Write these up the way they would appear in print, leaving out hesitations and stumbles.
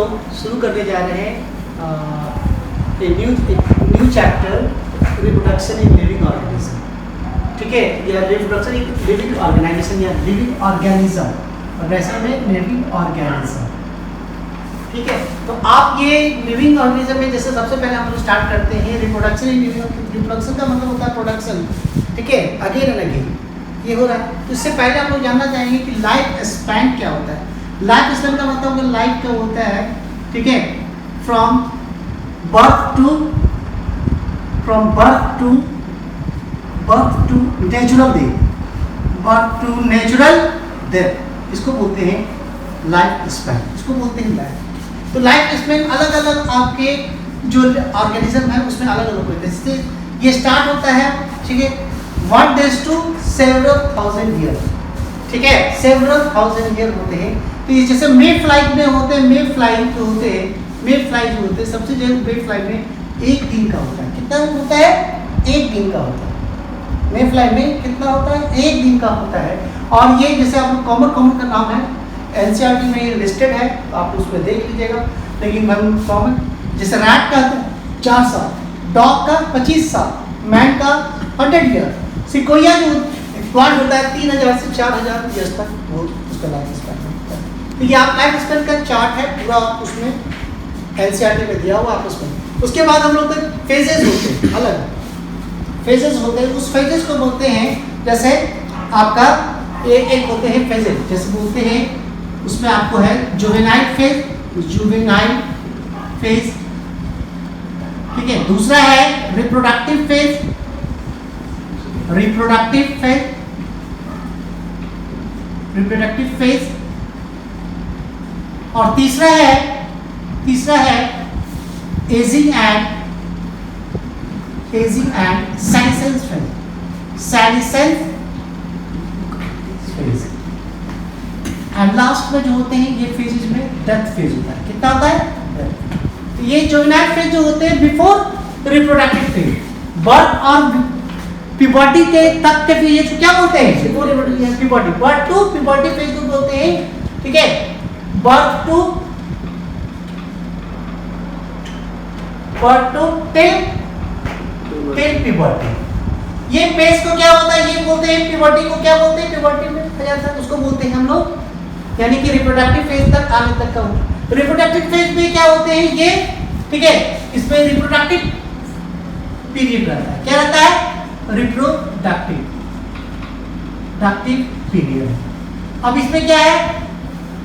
लोग शुरू करने जा रहे हैं new chapter reproduction in living organism. ठीक है, या रिप्रोडक्शन इन लिविंग ऑर्गेनाइजेशन या लिविंग ऑर्गेनिज्म, ऑर्गेनाइजेशन में लिविंग ऑर्गेनिज्म। ठीक है, तो आप ये लिविंग ऑर्गेनिज्म में जैसे सबसे पहले हम लोग स्टार्ट करते हैं रिप्रोडक्शन इन लिविंग। रिप्रोडक्शन का मतलब होता है प्रोडक्शन। ठीक है, अगेन एंड अगेन ये हो रहा है। तो इससे पहले हम लोग जानना चाहेंगे कि लाइफ स्पैन क्या होता है। लाइफ स्पैन का मतलब लाइफ क्या होता है, ठीक है, from birth to natural death, birth to natural death, इसको बोलते हैं लाइफ स्पैन, इसको बोलते हैं लाइफ। तो लाइफ स्पैन अलग अलग आपके जो ऑर्गेनिज्म है उसमें अलग अलग होते हैं। जैसे ये स्टार्ट होता है, ठीक है, 1 days to several thousand years। ठीक है, several thousand year होते हैं। तो ये जैसे मे फ्लाई में होते हैं, मे फ्लाई जो होते हैं सबसे ज्यादा मे फ्लाई में 1 दिन का होता है। कितना होता है? 1 दिन का होता है। मे फ्लाई में कितना होता है? 1 दिन का होता है। और ये जैसे आप कॉमन का नाम है, एनसीईआरटी में लिस्टेड है, तो आप उसमें देख लीजिएगा। लेकिन हम कॉमन जैसे रैट का 4 साल, डॉग का 25 साल, मैन का 100 ईयर, सिकोया जो प्लांट होता है 3000 से 4000 ईयर्स तक वो उसका लाइफ स्पैन होता है। तो ये आप लाइफ स्पैन का चार्ट है पूरा, उसमें एनसीईआरटी में दिया हुआ आप उसमें। उसके बाद हम लोग फेजेस होते हैं, अलग फेजेस होते हैं। उस फेजेस को बोलते हैं, जैसे आपका एक होते हैं फेजेस, जैसे बोलते हैं उसमें आपको है जुवेनाइल फेज, ठीक है। दूसरा है रिप्रोडक्टिव फेज, और तीसरा है ageing and senescence phase. And last में जो होते हैं ये फेजेस में डेथ फेज होता है। कितना होता है? तो ये जुवेनाइल फेज जो होते हैं बिफोर रिप्रोडक्टिव फेज, बर्थ और प्यूबर्टी के तक के फेज को क्या बोलते हैं? Before puberty. Birth to puberty phase को बोलते हैं, ठीक है, बर्थ टू टिल प्यूबर्टी। ये फेज को क्या होता है? ये बोलते हैं प्यूबर्टी को क्या बोलते हैं? प्यूबर्टी में उसको बोलते हैं हम लोग, यानी कि रिप्रोडक्टिव फेज तक आने तक का होता है। रिप्रोडक्टिव फेज में क्या होते हैं ये, ठीक है, इसमें रिप्रोडक्टिव पीरियड रहता है। क्या रहता है? Reproductive period. अब इसमें क्या है,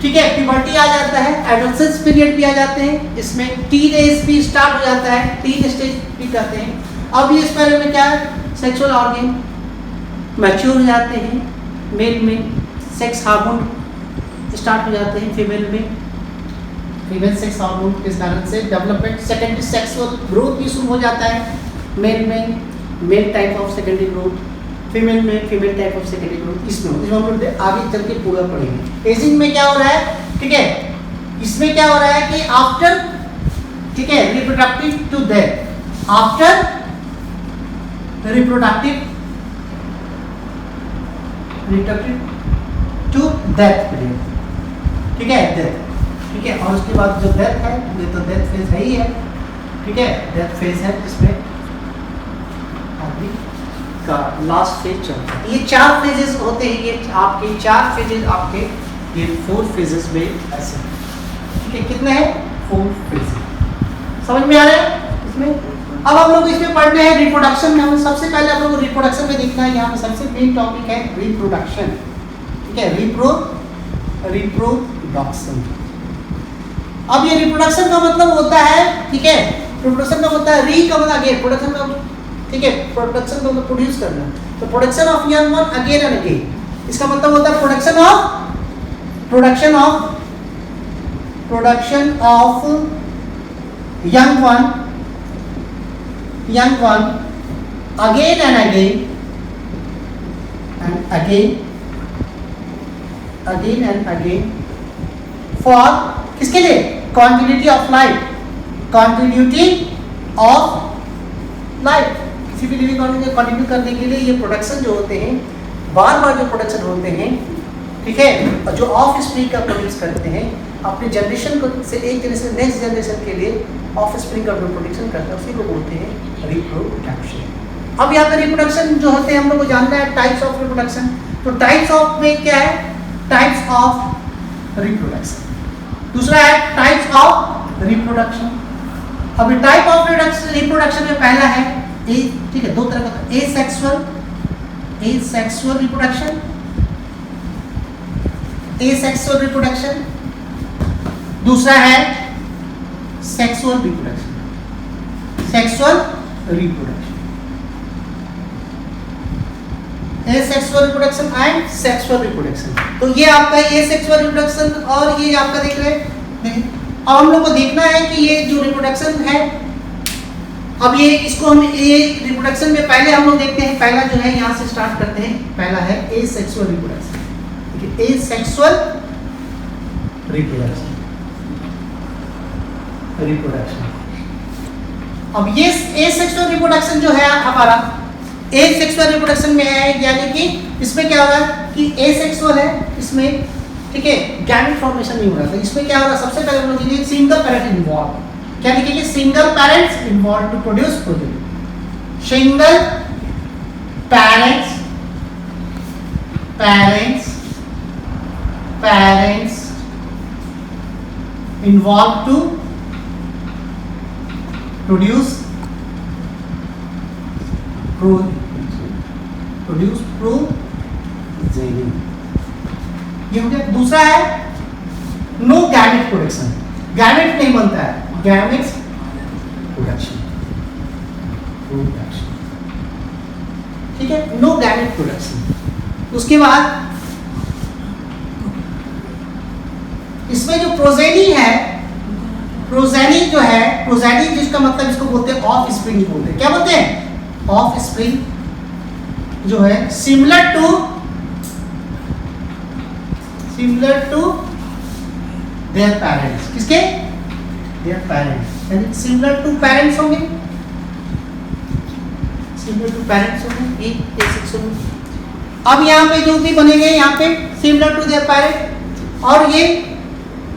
ठीक है, प्यूबर्टी आ जाता है, एडोलेसेंस पीरियड भी आ जाते हैं, इसमें टीन एज भी स्टार्ट हो जाता है, टीन स्टेज भी कहते हैं। अब इस पहले में क्या है, सेक्सुअल ऑर्गन मैच्योर हो जाते हैं, मेल में सेक्स हार्मोन स्टार्ट हो जाते हैं, फीमेल सेक्स हार्मोन के कारण से डेवलपमेंट, सेकेंडरी सेक्सुअल ग्रोथ भी शुरू हो जाता है। मेल में male type of secondary growth, female में female type of secondary growth. इसमें हम लोग आगे चल के पूरा पढ़ेंगे। एजिंग में क्या हो रहा है, ठीक है, इसमें क्या हो रहा है कि आफ्टर, ठीक है, reproductive to death, after reproductive to death period, ठीक है, डेथ, ठीक है। और उसके बाद जो डेथ है ये तो डेथ फेज है ही है, ठीक है, डेथ फेज है जिसमें आदमी का लास्ट फेज चलता है। ये 4 फेजेस होते हैं, ये आपके 4 फेजेस, आपके ये 4 फेजेस में ऐसे, ठीक है, कितने हैं? 4 फेजेस। समझ में आ रहा है इसमें? अब हम लोग इसमें पढ़ने हैं रिप्रोडक्शन में। हम सबसे पहले हम लोग रिप्रोडक्शन में देखना है, यहाँ पे सबसे मेन टॉपिक है रिप्रोडक्शन, ठीक है, रिप्रोडक्शन। अब ये रिप्रोडक्शन का मतलब होता है, ठीक है, रिप्रोडक्शन का होता है री का मतलब अगेन, प्रोडक्शन का, ठीक है, प्रोडक्शन का मतलब प्रोड्यूस करना, तो production of young one again and again, इसका मतलब होता है production of young one again and again for किसके लिए? Continuity of life. किसी भी लिविंग ऑर्गेनिज्म को कंटिन्यू करने के लिए ये प्रोडक्शन जो होते हैं, बार बार जो प्रोडक्शन होते हैं, ठीक है, और जो ऑफ स्प्रिंग का प्रोड्यूस करते हैं अपने जनरेशन को से एक जनरेशन नेक्स्ट जनरेशन के लिए ऑफ स्प्रिंग का प्रोडक्शन करते हैं, उसी को बोलते हैं रिप्रोडक्शन। अब यहाँ पे रिप्रोडक्शन जो होते हैं हम लोग को जानना है टाइप्स ऑफ रिप्रोडक्शन। तो टाइप्स ऑफ में क्या है, टाइप्स ऑफ रिप्रोडक्शन। दूसरा है टाइप्स ऑफ रिप्रोडक्शन। अभी टाइप ऑफ रिप्रोडक्शन में पहला है ए, ठीक है, दो तरह का, एसेक्सुअल रिप्रोडक्शन, एसेक्सुअल रिप्रोडक्शन। दूसरा है sexual reproduction, sexual reproduction, asexual reproduction and sexual reproduction. तो ये आपका एसेक्सुअल रिप्रोडक्शन और ये आपका देख रहे हैं। अब हम लोग को देखना है कि ये जो रिप्रोडक्शन है, अब ये इसको हम ये रिप्रोडक्शन में पहले हम लोग देखते हैं, पहला जो है यहाँ से स्टार्ट करते हैं। पहला है एसेक्सुअल रिप्रोडक्शन, ठीक है, एसेक्सुअल रिप्रोडक्शन, अब ये एसेक्सुअल रिप्रोडक्शन जो है हमारा एसेक्सुअल रिप्रोडक्शन में है, यानी कि इसमें क्या होगा कि एसेक्सुअल है, इसमें ठीक है गैमेट फॉर्मेशन नहीं हो रहा था। इसमें क्या हो रहा है, सबसे पहले हम लोग लिखेंगे सिंगल पेरेंट इन्वॉल्व। क्या लिखेंगे, single parents involve to produce protein, single parents involve to produce progeny. ये हो गया। दूसरा है नो गैमेट प्रोडक्शन, गैमेट नहीं बनता है, गैमेट्स प्रोडक्शन, ठीक है, नो गैमेट प्रोडक्शन। उसके बाद इसमें जो प्रोजेनी है, प्रोजेनी जो है, प्रोजेनी जिसका मतलब इसको बोलते हैं ऑफ स्प्रिंग बोलते हैं। क्या बोलते हैं, ऑफ स्प्रिंग जो है सिमिलर टू देयर पेरेंट्स। किसके, देयर पेरेंट्स, यानी सिमिलर टू पेरेंट्स होंगे, सिमिलर टू पेरेंट्स होंगे। एक सेक्शन अब यहाँ पे जो भी बनेंगे यहाँ पे सिमिलर टू देयर पेरेंट, और ये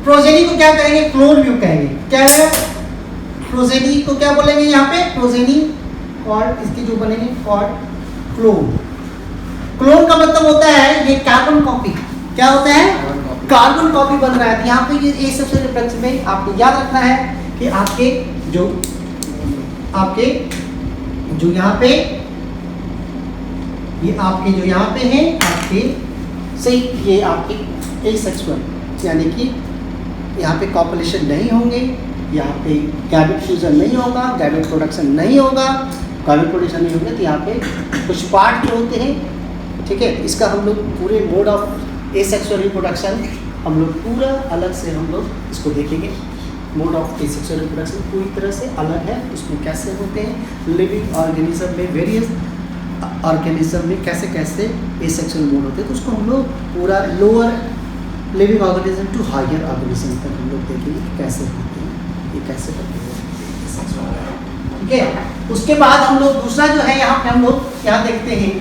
प्रोजेनी को क्या कहेंगे, क्लोन व्यू कहेंगे। क्या है, प्रोजेनी को क्या बोलेंगे यहाँ पे, प्रोजेनी, और इसके जो बनेंगे कॉर्ड क्लोन। क्लोन का मतलब होता है ये कार्बन कॉपी। क्या होता है, कार्बन कॉपी बन रहा है। तो यहाँ पे ये सबसे रिप्रोडक्शन में आपको याद रखना है कि आपके जो यहाँ पे ये आपके जो यहाँ पे हैं आपके सही, ये आपके एसेक्सुअल, यानी कि यहाँ पे कॉपुलेशन नहीं होंगे, यहाँ पे गैमेट फ्यूजन नहीं होगा, गैमेट प्रोडक्शन नहीं होगा, गैमेट प्रोडक्शन नहीं होगा। तो यहाँ पे कुछ पार्ट जो होते हैं, ठीक है, इसका हम लोग पूरे मोड ऑफ एसेक्सुअल रिप्रोडक्शन हम लोग पूरा अलग से हम लोग इसको देखेंगे। मोड ऑफ एसेक्सुअल रिप्रोडक्शन पूरी तरह से अलग है, उसमें कैसे होते हैं, लिविंग ऑर्गेनिज्म में, वेरियस ऑर्गेनिज्म में कैसे कैसे एसेक्सुअल मोड होते हैं, तो उसको हम लोग पूरा lower living organism to higher organism तक हम लोग देखेंगे कैसे होते हैं, ये कैसे होते हैं, ठीक है। उसके बाद हम लोग दूसरा जो है यहाँ पे हम लोग यहाँ देखते हैं,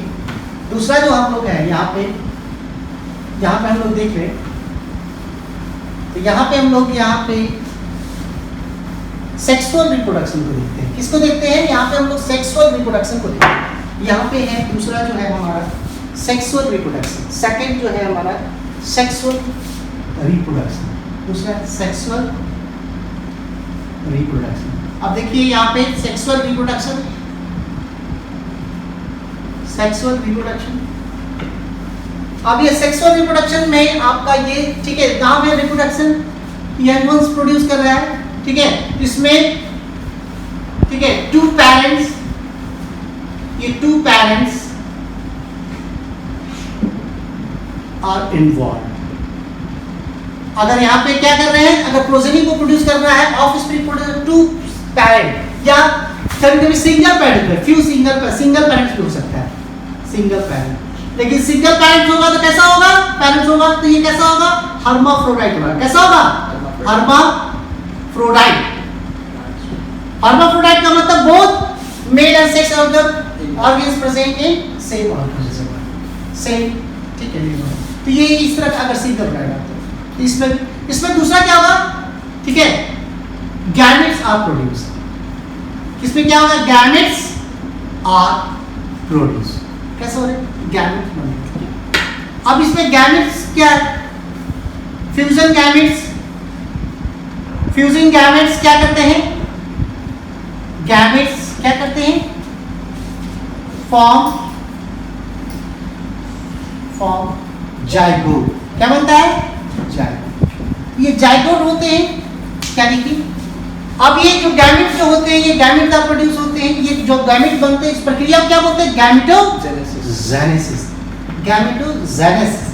दूसरा जो हम लोग है यहाँ पे हम लोग देख रहे हैं, तो यहाँ पे हम लोग यहाँ पे सेक्सुअल रिप्रोडक्शन को देखते हैं। किसको देखते हैं, यहाँ पे हम लोग सेक्सुअल रिप्रोडक्शन को देखते हैं। यहाँ पे है दूसरा जो है हमारा सेक्सुअल रिप्रोडक्शन, सेकंड जो है हमारा सेक्सुअल रिप्रोडक्शन, दूसरा सेक्सुअल रिप्रोडक्शन। अब देखिए यहाँ पे सेक्सुअल रिप्रोडक्शन, सेक्सुअल रिप्रोडक्शन। अब ये सेक्सुअल रिप्रोडक्शन में आपका ये, ठीक है, नाम है रिप्रोडक्शन, यंग वंस प्रोड्यूस कर रहा है, ठीक है, इसमें ठीक है टू पेरेंट्स, ये टू पेरेंट्स आर इन्वॉल्व। अगर यहाँ पे क्या कर रहे हैं, अगर प्रोजेनी को प्रोड्यूस करना है, offspring produce two parent, या कभी single parent, few single parents भी हो सकता है, सिंगल पेरेंट। लेकिन सिंगल पेरेंट्स होगा तो कैसा होगा, पेरेंट्स होगा तो ये कैसा होगा, हर्माफ्रोडाइट होगा। कैसा होगा, हर्माफ्रोडाइट। हर्माफ्रोडाइट का मतलब both male and sex organ organs present in same organism, same, ठीक है। तो ये इस तरह का अगर सीधा रहेगा तो इसमें दूसरा क्या होगा, ठीक है, गैमेट्स आर प्रोड्यूस। इसमें क्या होगा, गैमेट्स आर प्रोड्यूस। कैसे हो रहे गैमेट्स बनेंगे। अब इसमें गैमेट्स क्या है, फ्यूजन गैमेट्स। फ्यूजन गैमेट्स क्या करते हैं, गैमेट्स क्या करते हैं, फॉर्म जाइगोट। क्या बनता है, जाइगोट। ये जाइगोट होते हैं, यानी कि अब ये जो गैमेट जो होते हैं ये गैमेट का प्रोड्यूस होते हैं। ये जो गैमेट बनते हैं इस प्रक्रिया को क्या बोलते हैं, गैमेटोजेनेसिस। गैमेटोजेनेसिस।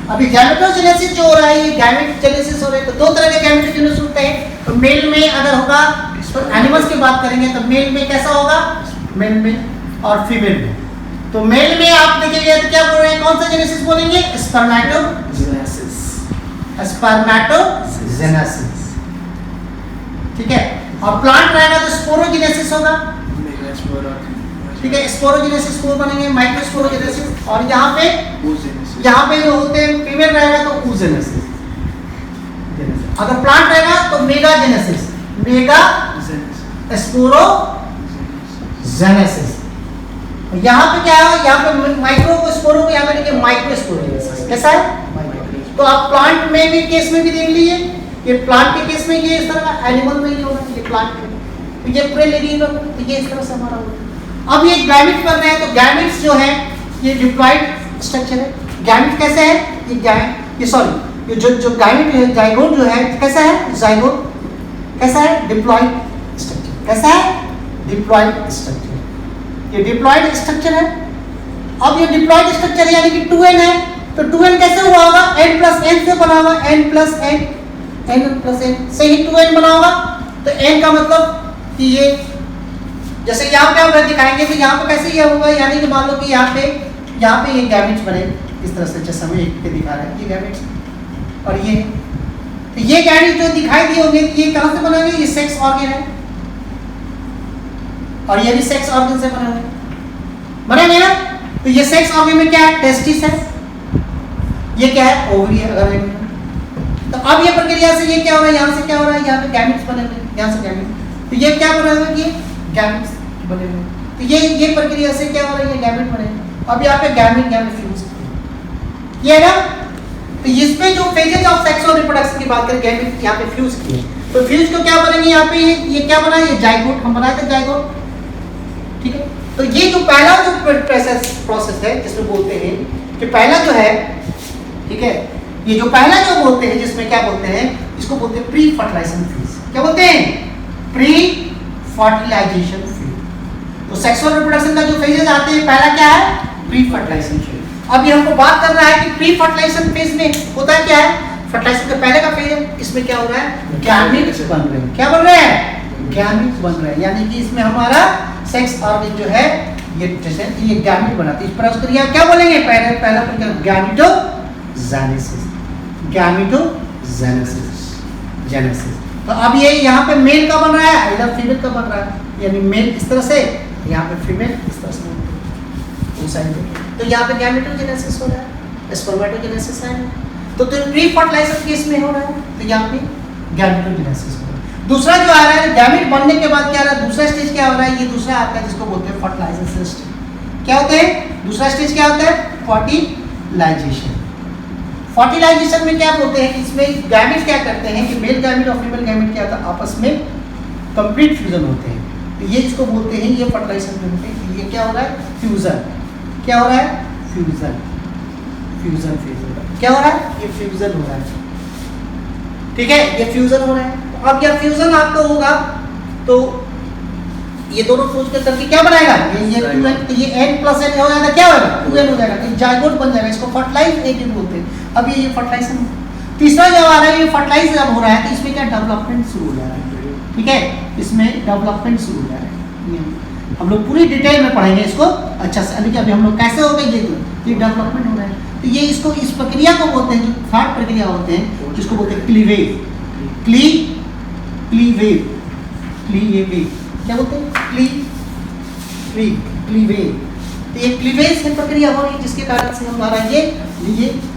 अभी गैमेटोजेनेसिस जो हो रहा है ये गैमेटोजेनेसिस हो रहा है। तो दो तरह के गैमेटोजेनेसिस होते हैं। तो मेल में अगर होगा तो एनिमल्स की बात करेंगे तो मेल में कैसा होगा, मेल में और फीमेल में। तो मेल में आप देखिएगा तो क्या बोल रहे हैं, कौन सा जेनेसिस बोलेंगे, स्पर्मेटोजेनेसिस। स्पर्मेटोजेनेसिस, ठीक है। और प्लांट रहेगा तो स्पोरोजेनेसिस होगा, ठीक है। स्पोरोजेनेसिस स्पोर बनेंगे, माइक्रोस्पोरोजेनेसिस। और यहाँ पे जो होते हैं फीमेल रहेगा तो ooजेनेसिस। अगर प्लांट रहेगा तो मेगाजेनेसिस, मेगा स्पोरोजेनेसिस। यहाँ पे क्या है, यहाँ पे माइक्रो को स्पोरो को यहाँ पे देखिए माइक्रोस्पोरोजेनेसिस। कैसा है, तो आप प्लांट में भी केस में भी देख लीजिए, ये प्लांट के केस में ये इस तरह का, एनिमल में ये होगा, ये प्लांट में तो ये पूरे लेडीज तो ये इस तरह से हमारा होगा। अब ये गैमेट कर रहे हैं तो गैमेट्स जो है ये डिप्लॉइड स्ट्रक्चर है। गैमेट कैसे है, ये सॉरी ये जो गैमेट है, जाइगोट जो है कैसा है, जाइगोट कैसा है, डिप्लॉइड स्ट्रक्चर। कैसा है, डिप्लॉइड स्ट्रक्चर। ये डिप्लॉइड स्ट्रक्चर है। अब ये डिप्लॉइड स्ट्रक्चर है यानी कि 2n है, तो 2n कैसे हुआ होगा, n प्लस n से बना होगा, n प्लस n से ही 2n बना होगा। तो n का मतलब कि ये जैसे यहाँ पे हम दिखाएंगे तो यहाँ पे कैसे ये होगा, यानी कि मान लो कि यहाँ पे ये गैमेट्स बने इस तरह से, जैसे हमें एक पे दिखा रहा है ये गैमेट्स और ये, तो ये गैमेट्स जो दिखाई दिए होंगे ये कहाँ से बनेंगे, ये सेक्स ऑर्गन है और ये भी सेक्स ऑर्गन से बनेंगे ना। तो ये सेक्स ऑर्गन में क्या है, टेस्टिस है, ये क्या है, ओवरी है। अगर तो अब ये प्रक्रिया से ये क्या हो रहा है, यहाँ से क्या हो रहा है, यहाँ पे गैमेट्स बने हुए, यहाँ से गैमेट्स, तो ये क्या बना हुआ है, ये गैमेट्स बने हुए। तो ये प्रक्रिया से क्या हो रहा है, ये गैमेट बने। अब यहाँ पे गैमेट फ्यूज ये है ना। तो इसमें जो फेजेस ऑफ सेक्सुअल रिप्रोडक्शन की बात करें, गैमेट यहाँ पे फ्यूज किए, तो फ्यूज को क्या बनेंगे, यहाँ पे ये क्या बना, ये जाइगोट हम बनाए थे, जाइगोट, ठीक है। तो ये जो पहला जो प्रोसेस है जिसमें बोलते हैं कि पहला जो है, ठीक है, ये जो पहला जो बोलते हैं जिसमें क्या बोलते हैं, इसको बोलते हैं प्री फर्टिलाइजेशन फेज। क्या बोलते हैं, प्री फर्टिलाइजेशन फेज। तो सेक्सुअल रिप्रोडक्शन का जो फेजेस आते हैं, पहला क्या है, प्री फर्टिलाइजेशन फेज। अब ये हमको बात करना है कि प्री फर्टिलाइजेशन फेज में होता है क्या है, फर्टिलाइजेशन का पहले का फेज है, इसमें क्या हो रहा है, गैमेट्स बन रहे हैं। क्या बन रहे हैं, गैमेट्स बन रहे हैं, यानी कि इसमें हमारा सेक्स ऑर्गन जो है ये जैसे ये गैमेट बनाती है। इस प्रक्रिया क्या बोलेंगे, पहला प्रक्रिया गैमेटोजेनेसिस, जेनेसिस। तो अब ये यहाँ पे मेल का बन रहा है, इधर फीमेल का बन रहा है, यानी मेल इस तरह से, यहाँ पे फीमेल इस तरह से, उस साइड पे। तो यहाँ पे गैमेटोजेनेसिस हो रहा है, स्पर्मेटोजेनेसिस है। तो प्री फर्टिलाइजेशन केस में हो रहा है, तो यहाँ पे गैमेटोजेनेसिस हो रहा है। दूसरा जो आ रहा है, गैमेट बनने के बाद क्या आ रहा है, दूसरा स्टेज क्या हो रहा है, ये दूसरा आता है जिसको बोलते हैं फर्टिलाइजेशन स्टेज। क्या होते हैं, दूसरा स्टेज क्या होता है, फर्टिलाइजेशन। फर्टिलाइजेशन में क्या बोलते हैं, इसमें गैमेट क्या करते हैं कि मेल गैमेट और फीमेल गैमेट क्या होता है, आपस में कंप्लीट फ्यूजन होते हैं। तो ये इसको बोलते हैं, ये फर्टिलाइजेशन में होते हैं। ये क्या हो रहा है, फ्यूजन। क्या हो रहा है, फ्यूजन फेज हो रहा है। क्या हो रहा है, ये फ्यूजन हो रहा है, ठीक है, ये फ्यूजन हो रहा है। अब यह फ्यूजन आपका होगा तो ये दोनों फ्यूज के करके क्या बनाएगा, ये 2n, तो ये n प्लस n हो जाएगा, क्या होगा, 2n हो जाएगा, तो जाइगोट बन जाएगा। इसको फर्टिलाइजेशन बोलते हैं। अब ये फर्टिलाइजेशन। तीसरा जब आ रहा है, ये फर्टिलाइज जब हो रहा है तो इसमें क्या डेवलपमेंट शुरू हो जा रहा है, ठीक है, इसमें डेवलपमेंट शुरू हो जा रहा है। हम लोग पूरी डिटेल में पढ़ेंगे इसको अच्छा से। अभी हम लोग कैसे हो गए, ये डेवलपमेंट हो रहा है। तो ये इसको इस प्रक्रिया को बोलते हैं, जो थर्ड प्रक्रिया होते हैं जिसको बोलते हैं क्लीवेज। क्लीवेज क्या बोलते हैं, क्लीवेज। तो ये क्लीवेज की प्रक्रिया हो रही है, जिसके कारण से हमारा ये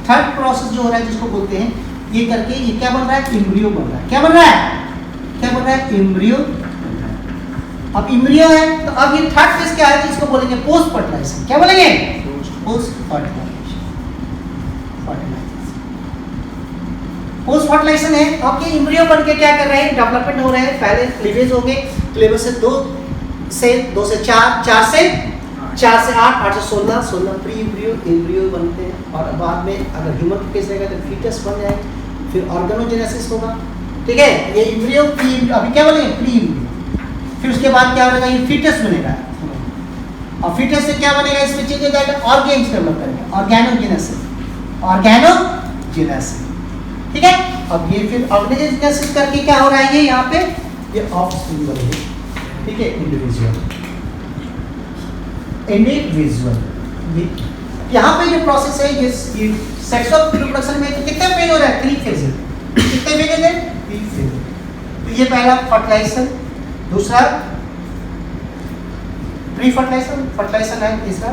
थर्ड प्रोसेस जो हो रहा है, जिसको बोलते हैं ये करके ये क्या बन रहा है, एम्ब्रियो बन रहा है। क्या बन रहा है, क्या बन रहा है, एम्ब्रियो बन रहा है। अब एम्ब्रियो है तो अब ये थर्ड फेज क्या है, जिसको बोलेंगे पोस्ट फर्टिलाइजेशन। क्या बोलेंगे, पोस्ट फर्टिलाइजेशन। पोस्ट फर्टिलाइजेशन है, आपके एम्ब्रियो बन के क्या कर रहे हैं, डेवलपमेंट हो रहे हैं। पहले क्लीवेज हो गए, क्लीवेज से 2 से 4, 4 से 8, 8 से 16, 16 प्री एम्ब्रियो, एम्ब्रियो बनते हैं। और बाद में अगर ह्यूमन केस रहेगा तो फीटस बन जाएगा, फिर ऑर्गेनोजेनेसिस होगा। ठीक है, ये एम्ब्रियो प्री, अभी क्या बोलेंगे, प्री एम्ब्रियो। फिर उसके बाद क्या होगा, ये फीटस बनेगा, और फीटस से क्या बनेगा, इसमें चेंज हो जाएगा, ऑर्गेन्स डेवलप करेगा, ऑर्गेनोजेनेसिस, ऑर्गेनोजेनेसिस। ठीक है, अब ये फिर ऑर्गेनोजेनेसिस करके क्या हो रहा है, ये यहाँ पे ये ऑफस्प्रिंग बनेगी। ठीक है, इंडिविजुअल, यहाँ पे जो प्रोसेस है ये सेक्सुअल रिप्रोडक्शन में कितने फेज हो रहा है, 3 फेज है। कितने फेज है, 3 फेज। तो ये पहला फर्टिलाइजेशन, दूसरा प्री फर्टिलाइजेशन, फर्टिलाइजेशन है तीसरा,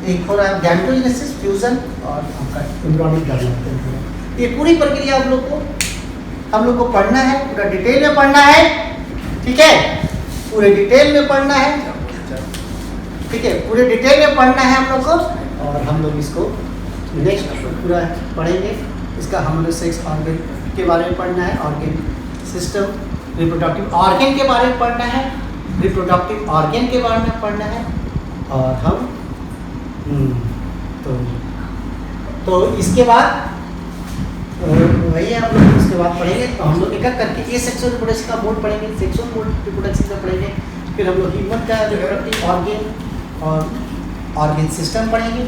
एक हो रहा है गैमेटोजेनेसिस, फ्यूजन, और आपका एम्ब्रियोनिक डेवलपमेंट। ये पूरी प्रक्रिया हम लोग को पढ़ना है, पूरा डिटेल में पढ़ना है। ठीक है, पूरे डिटेल में पढ़ना है। ठीक है, पूरे डिटेल में पढ़ना है हम लोग को, और हम लोग इसको नेक्स्ट पूरा पढ़ेंगे। इसका हम लोग सेक्स ऑर्गन के बारे में पढ़ना है, ऑर्गन सिस्टम, रिप्रोडक्टिव ऑर्गन के बारे में पढ़ना है, रिप्रोडक्टिव ऑर्गन के बारे में पढ़ना है। और हम तो इसके बाद वही हम लोग उसके बाद पढ़ेंगे। तो हम लोग एक एक करके ये सेक्सुअल रिप्रोडक्शन का मोड पढ़ेंगे, सेक्सुअल मोड रिप्रोडक्शन का पढ़ेंगे, फिर हम लोग ह्यूमन का रिप्रोडक्टिव ऑर्गन और ऑर्गन सिस्टम पढ़ेंगे,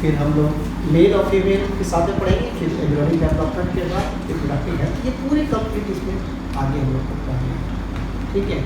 फिर हम लोग मेल और फीमेल के साथ में पढ़ेंगे, फिर एम्ब्रियोनिक डेवलपमेंट के बाद रिप्रोडक्टिव हेल्थ, ये पूरे कंप्लीट इसमें आगे हम लोग को पढ़ेंगे। ठीक है।